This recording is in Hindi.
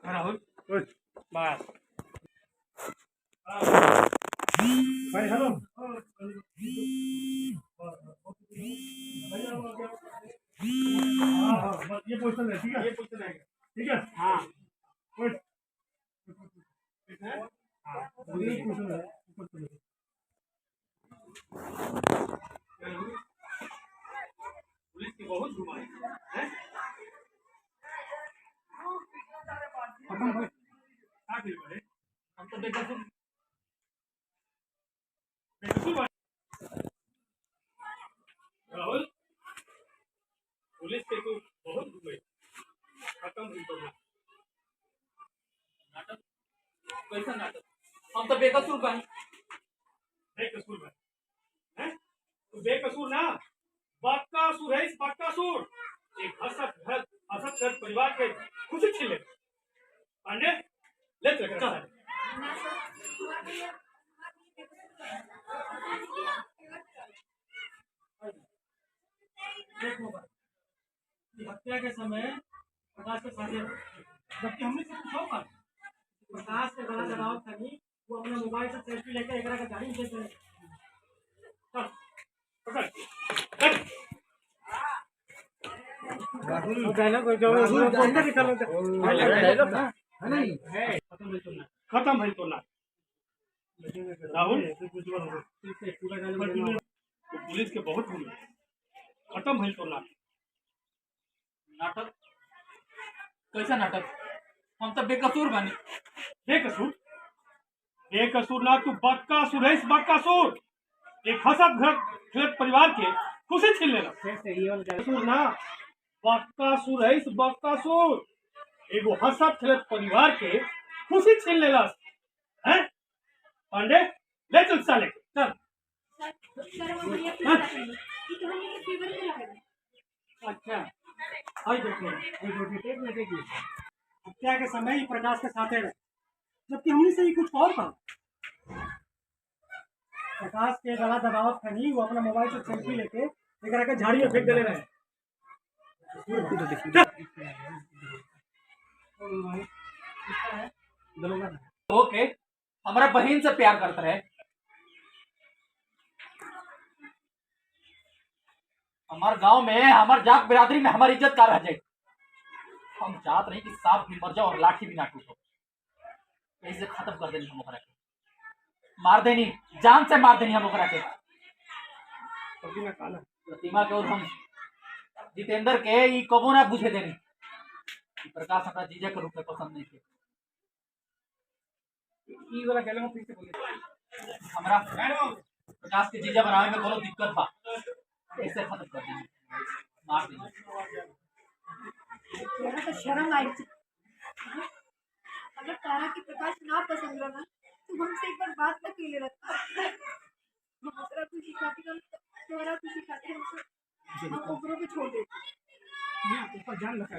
राहुल बस भाई हेलो। हाँ हाँ बस ये पोजीशन है, ठीक है, ये पोजीशन है, ठीक है। हाँ कोई हाँ ये पोजीशन है, ऊपर चलो। पुलिस की बहुत घुमाई है। खत्म भाई, क्या खेल रहे हैं? हम तो बेकसूर बेकसूर राहुल, पुलिस के तो बहुत घुमाई, खत्म हुई तो नाटक। कैसा नाटक? हम तो बेकसूर बनी। बेकसूर भाई हैं? तो बेकसूर ना, बदकसूर है, इस बदकसूर एक हसत घर परिवार के खुशी छीन ले। पांडे ले चल कर देखो भाई, हत्या के समय प्रकाश के साथ जबकि हमने सब कुछ होगा। प्रकाश के गला दबाव था नहीं, वो अपने मोबाइल से सेल्फी लेकर एक का गाड़ी में चल पकड़ चल। डायलॉग बोलते निकल डायलॉग ना है नहीं है। खत्म भाई तो ना राहुल, पुलिस के बहुत घूमे, खत्म भाई तो ना। नाटक? कैसा नाटक? हम तो बेकसूर बनी। बेकसूर बेकसूर ना, तू बदकसूर है, इस बदकसूर एक हसत घर परिवार के खुशी छीन लेना। बेकसूर ना, बदकसूर है, इस बदकसूर एगो हसत खेलत परिवार के खुशी छीन लेला है। पांडे ले चल साले चल। अच्छा आई देखो, ये जो डिटेल लगेगी हत्या के समय ही प्रकाश के साथ रहे, जबकि हमने से ही कुछ और था। प्रकाश के गला दबाव था नहीं, वो अपना मोबाइल से सेल्फी लेके एक का झाड़ी में फेंक दे रहे हैं। ओके, हमारा बहन से प्यार करता रहे। हमारे गांव में, हमारे जात बिरादरी में हमारी इज्जत का रह जाए। हम चाहत नहीं कि सांप भी मर जाओ और लाठी भी ना टूटो। ऐसे खत्म कर देनी हम ओकरा के, मार देनी, जान से मार देनी हम ओकरा के। प्रतिमा के और हम जितेंद्र के ई कबो ना बुझे देनी। ई प्रकाश हमरा जीजा के रूप में पसंद नहीं थे। ई वाला गले में पीछे बोले हमरा प्रकाश के जीजा बनावे में कोनो दिक्कत बा। ऐसे खत्म कर देनी, मार देनी। तेरा तो शर्म आई थी। अगर तारा की प्रकाश ना पसंद रहा तो हमसे एक बार बात तक ले रहा। दूसरा खुशी खाती हम तुम्हारा खुशी खाती हम ऊपरों पे छोड़ देते। ऊपर जान लगा